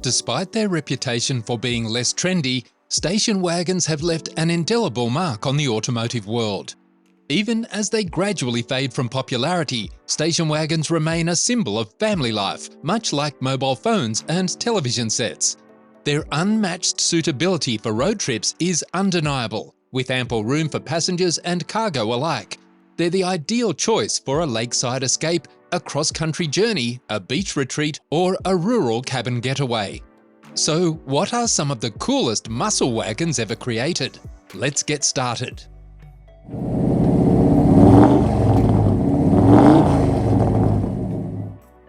Despite their reputation for being less trendy, station wagons have left an indelible mark on the automotive world. Even as they gradually fade from popularity, station wagons remain a symbol of family life, much like mobile phones and television sets. Their unmatched suitability for road trips is undeniable, with ample room for passengers and cargo alike. They're the ideal choice for a lakeside escape, a cross-country journey, a beach retreat, or a rural cabin getaway. So, what are some of the coolest muscle wagons ever created? Let's get started.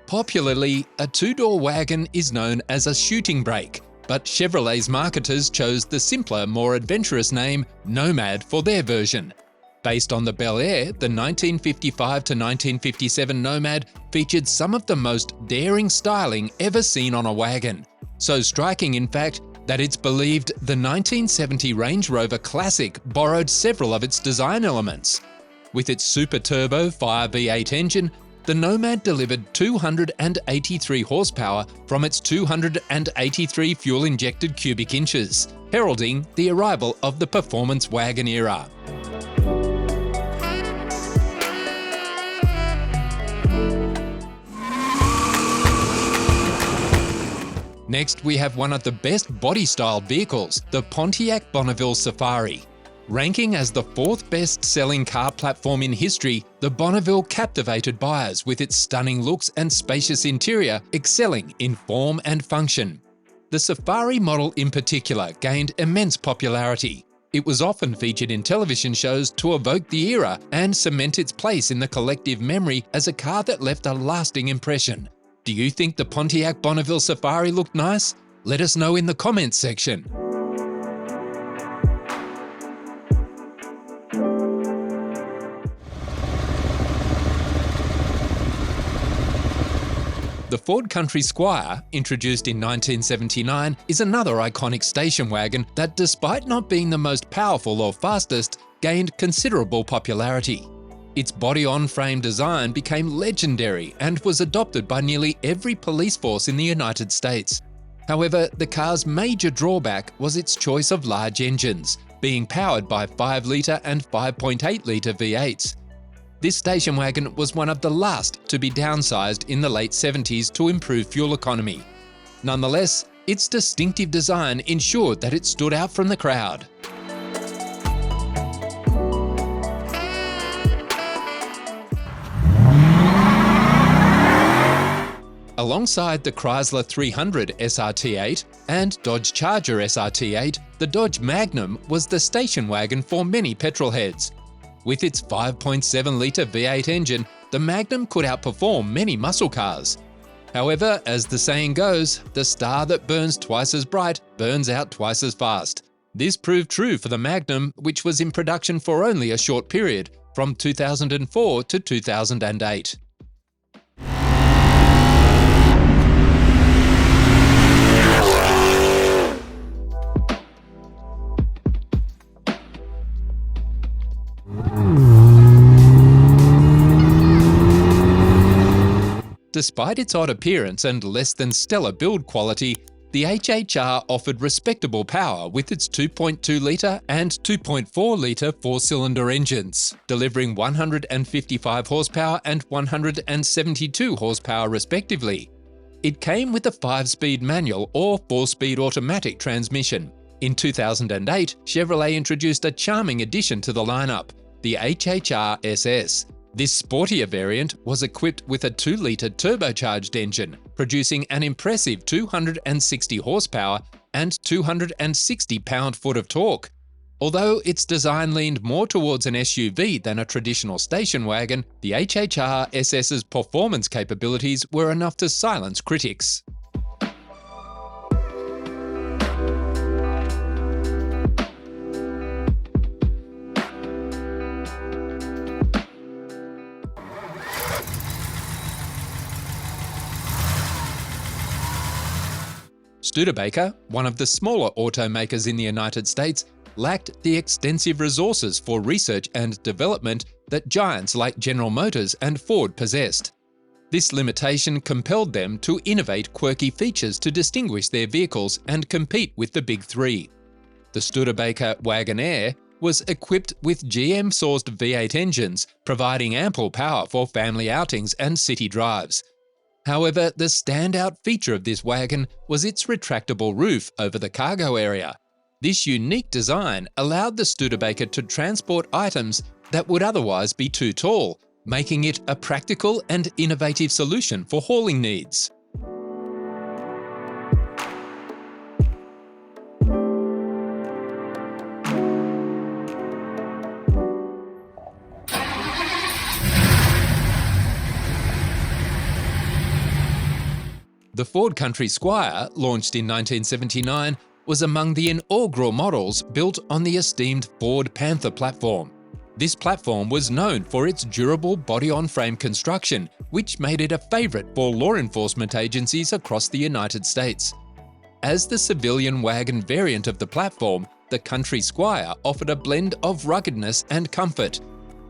Popularly, a two-door wagon is known as a shooting brake, but Chevrolet's marketers chose the simpler, more adventurous name Nomad for their version. Based on the Bel Air, the 1955 to 1957 Nomad featured some of the most daring styling ever seen on a wagon. So striking, in fact, that it's believed the 1970 Range Rover Classic borrowed several of its design elements. With its super turbo Fire V8 engine, the Nomad delivered 283 horsepower from its 283 fuel-injected cubic inches, heralding the arrival of the performance wagon era. Next, we have one of the best body-style vehicles, the Pontiac Bonneville Safari. Ranking as the fourth best-selling car platform in history, the Bonneville captivated buyers with its stunning looks and spacious interior, excelling in form and function. The Safari model in particular gained immense popularity. It was often featured in television shows to evoke the era and cement its place in the collective memory as a car that left a lasting impression. Do you think the Pontiac Bonneville Safari looked nice? Let us know in the comments section. The Ford Country Squire, introduced in 1979, is another iconic station wagon that, despite not being the most powerful or fastest, gained considerable popularity. Its body-on-frame design became legendary and was adopted by nearly every police force in the United States. However, the car's major drawback was its choice of large engines, being powered by 5-litre and 5.8-litre V8s. This station wagon was one of the last to be downsized in the late 70s to improve fuel economy. Nonetheless, its distinctive design ensured that it stood out from the crowd. Alongside the Chrysler 300 SRT8 and Dodge Charger SRT8, the Dodge Magnum was the station wagon for many petrolheads. With its 5.7-litre V8 engine, the Magnum could outperform many muscle cars. However, as the saying goes, the star that burns twice as bright burns out twice as fast. This proved true for the Magnum, which was in production for only a short period, from 2004 to 2008. Despite its odd appearance and less than stellar build quality, the HHR offered respectable power with its 2.2-litre and 2.4-litre four-cylinder engines, delivering 155 horsepower and 172 horsepower respectively. It came with a 5-speed manual or 4-speed automatic transmission. In 2008, Chevrolet introduced a charming addition to the lineup, the HHR SS. This sportier variant was equipped with a 2-litre turbocharged engine, producing an impressive 260 horsepower and 260 pound-foot of torque. Although its design leaned more towards an SUV than a traditional station wagon, the HHR SS's performance capabilities were enough to silence critics. Studebaker, one of the smaller automakers in the United States, lacked the extensive resources for research and development that giants like General Motors and Ford possessed. This limitation compelled them to innovate quirky features to distinguish their vehicles and compete with the big three. The Studebaker Wagonaire was equipped with GM-sourced V8 engines, providing ample power for family outings and city drives. However, the standout feature of this wagon was its retractable roof over the cargo area. This unique design allowed the Studebaker to transport items that would otherwise be too tall, making it a practical and innovative solution for hauling needs. The Ford Country Squire, launched in 1979, was among the inaugural models built on the esteemed Ford Panther platform. This platform was known for its durable body-on-frame construction, which made it a favourite for law enforcement agencies across the United States. As the civilian wagon variant of the platform, the Country Squire offered a blend of ruggedness and comfort.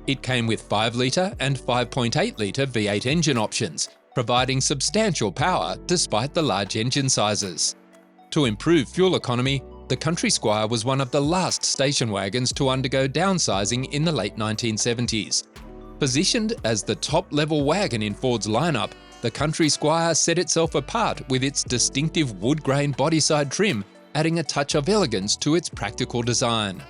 It came with 5-litre and 5.8-litre V8 engine options, providing substantial power despite the large engine sizes. To improve fuel economy, the Country Squire was one of the last station wagons to undergo downsizing in the late 1970s. Positioned as the top-level wagon in Ford's lineup, the Country Squire set itself apart with its distinctive wood-grain bodyside trim, adding a touch of elegance to its practical design.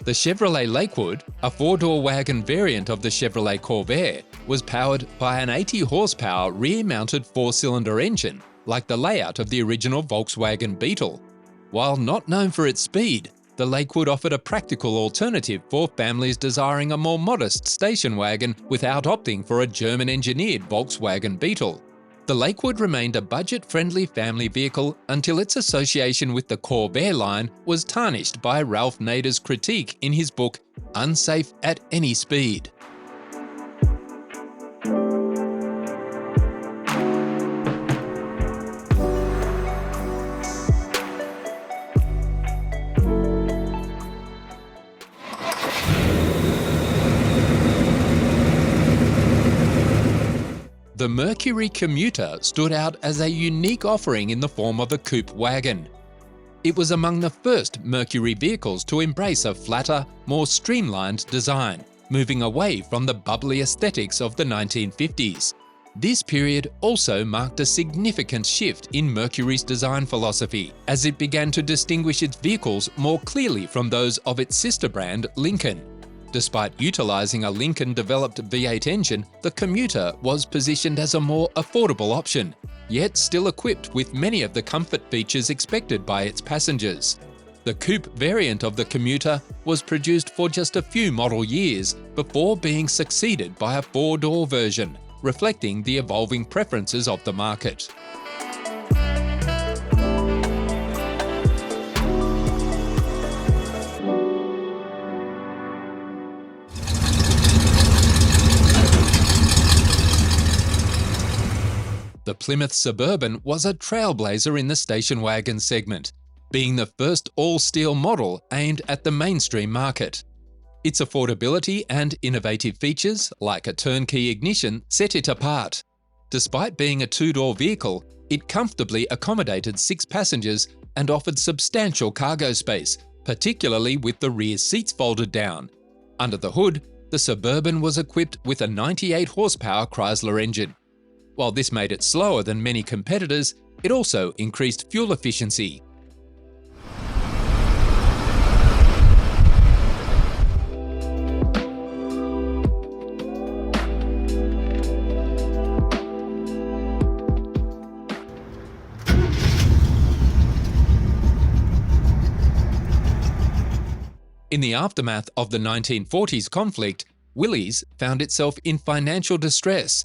The Chevrolet Lakewood, a 4-door wagon variant of the Chevrolet Corvair, was powered by an 80-horsepower rear-mounted 4-cylinder engine, like the layout of the original Volkswagen Beetle. While not known for its speed, the Lakewood offered a practical alternative for families desiring a more modest station wagon without opting for a German-engineered Volkswagen Beetle. The Lakewood remained a budget-friendly family vehicle until its association with the Corvair line was tarnished by Ralph Nader's critique in his book Unsafe at Any Speed. The Mercury Commuter stood out as a unique offering in the form of a coupe wagon. It was among the first Mercury vehicles to embrace a flatter, more streamlined design, moving away from the bubbly aesthetics of the 1950s. This period also marked a significant shift in Mercury's design philosophy, as it began to distinguish its vehicles more clearly from those of its sister brand, Lincoln. Despite utilising a Lincoln-developed V8 engine, the Commuter was positioned as a more affordable option, yet still equipped with many of the comfort features expected by its passengers. The coupe variant of the Commuter was produced for just a few model years before being succeeded by a 4-door version, reflecting the evolving preferences of the market. The Plymouth Suburban was a trailblazer in the station wagon segment, being the first all-steel model aimed at the mainstream market. Its affordability and innovative features, like a turnkey ignition, set it apart. Despite being a 2-door vehicle, it comfortably accommodated 6 passengers and offered substantial cargo space, particularly with the rear seats folded down. Under the hood, the Suburban was equipped with a 98-horsepower Chrysler engine. While this made it slower than many competitors, it also increased fuel efficiency. In the aftermath of the 1940s conflict, Willys found itself in financial distress.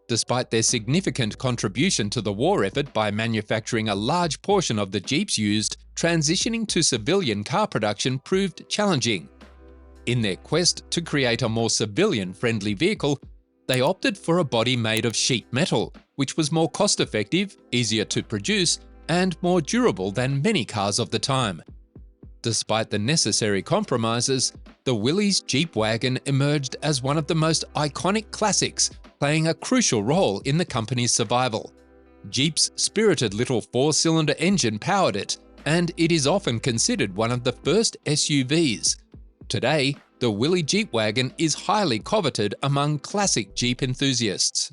Despite their significant contribution to the war effort by manufacturing a large portion of the Jeeps used, transitioning to civilian car production proved challenging. In their quest to create a more civilian-friendly vehicle, They opted for a body made of sheet metal, which was more cost-effective, easier to produce, and more durable than many cars of the time. Despite the necessary compromises, the Willys Jeep Wagon emerged as one of the most iconic classics, playing a crucial role in the company's survival. Jeep's spirited little four-cylinder engine powered it, and it is often considered one of the first SUVs. Today, the Willys Jeep Wagon is highly coveted among classic Jeep enthusiasts.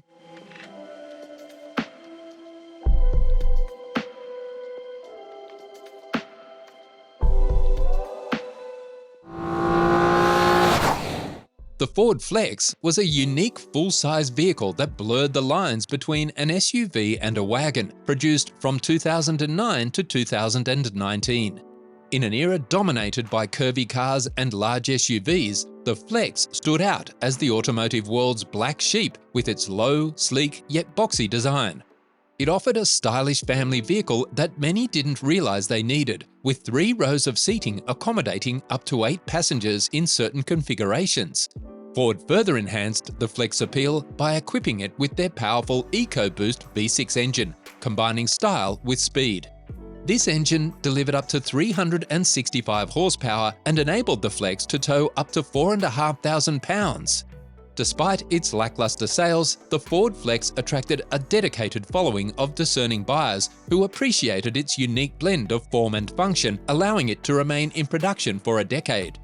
The Ford Flex was a unique full-size vehicle that blurred the lines between an SUV and a wagon, produced from 2009 to 2019. In an era dominated by curvy cars and large SUVs, the Flex stood out as the automotive world's black sheep with its low, sleek, yet boxy design. It offered a stylish family vehicle that many didn't realize they needed, with 3 rows of seating accommodating up to 8 passengers in certain configurations. Ford further enhanced the Flex appeal by equipping it with their powerful EcoBoost V6 engine, combining style with speed. This engine delivered up to 365 horsepower and enabled the Flex to tow up to 4,500 pounds. Despite its lackluster sales, the Ford Flex attracted a dedicated following of discerning buyers who appreciated its unique blend of form and function, allowing it to remain in production for a decade.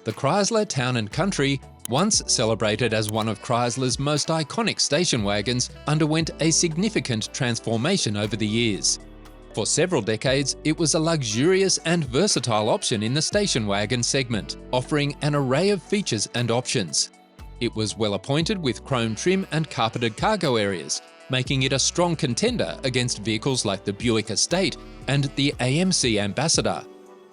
The Chrysler Town & Country, once celebrated as one of Chrysler's most iconic station wagons, underwent a significant transformation over the years. For several decades, it was a luxurious and versatile option in the station wagon segment, offering an array of features and options. It was well appointed with chrome trim and carpeted cargo areas, making it a strong contender against vehicles like the Buick Estate and the AMC Ambassador.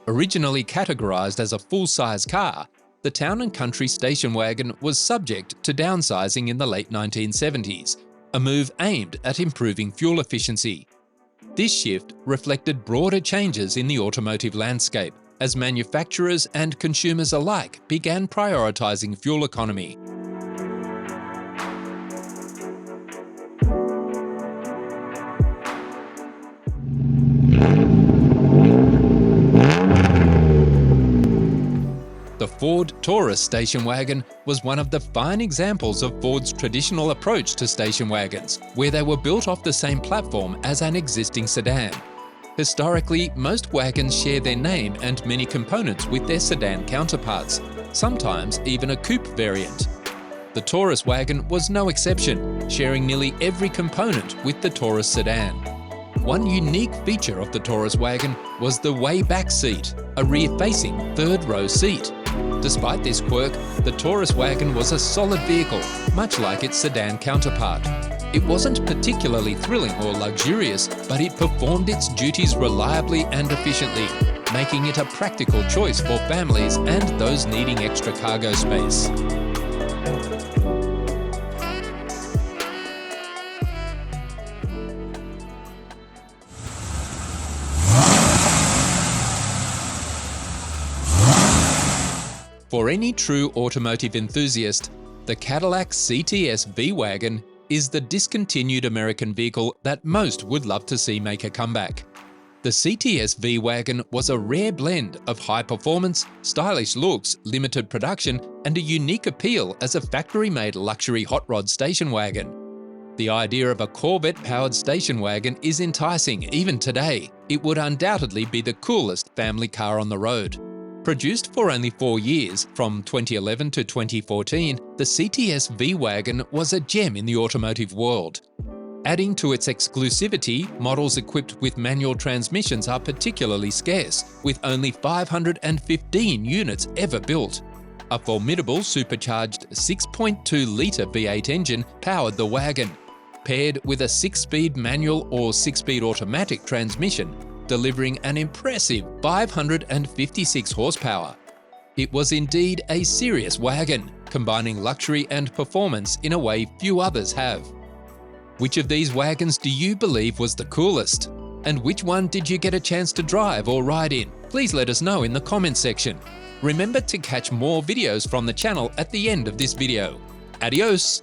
Originally categorized as a full-size car, the Town & Country station wagon was subject to downsizing in the late 1970s, a move aimed at improving fuel efficiency. This shift reflected broader changes in the automotive landscape, as manufacturers and consumers alike began prioritizing fuel economy. The Ford Taurus station wagon was one of the fine examples of Ford's traditional approach to station wagons, where they were built off the same platform as an existing sedan. Historically, most wagons share their name and many components with their sedan counterparts, sometimes even a coupe variant. The Taurus wagon was no exception, sharing nearly every component with the Taurus sedan. One unique feature of the Taurus wagon was the way back seat, a rear-facing third-row seat. Despite this quirk, the Taurus wagon was a solid vehicle, much like its sedan counterpart. It wasn't particularly thrilling or luxurious, but it performed its duties reliably and efficiently, making it a practical choice for families and those needing extra cargo space. For any true automotive enthusiast, the Cadillac CTS-V wagon is the discontinued American vehicle that most would love to see make a comeback. The CTS-V wagon was a rare blend of high performance, stylish looks, limited production, and a unique appeal as a factory-made luxury hot rod station wagon. The idea of a Corvette-powered station wagon is enticing even today. It would undoubtedly be the coolest family car on the road. Produced for only 4 years, from 2011 to 2014, the CTS-V wagon was a gem in the automotive world. Adding to its exclusivity, models equipped with manual transmissions are particularly scarce, with only 515 units ever built. A formidable supercharged 6.2-litre V8 engine powered the wagon, paired with a 6-speed manual or 6-speed automatic transmission, delivering an impressive 556 horsepower. It was indeed a serious wagon, combining luxury and performance in a way few others have. Which of these wagons do you believe was the coolest? And which one did you get a chance to drive or ride in? Please let us know in the comments section. Remember to catch more videos from the channel at the end of this video. Adios!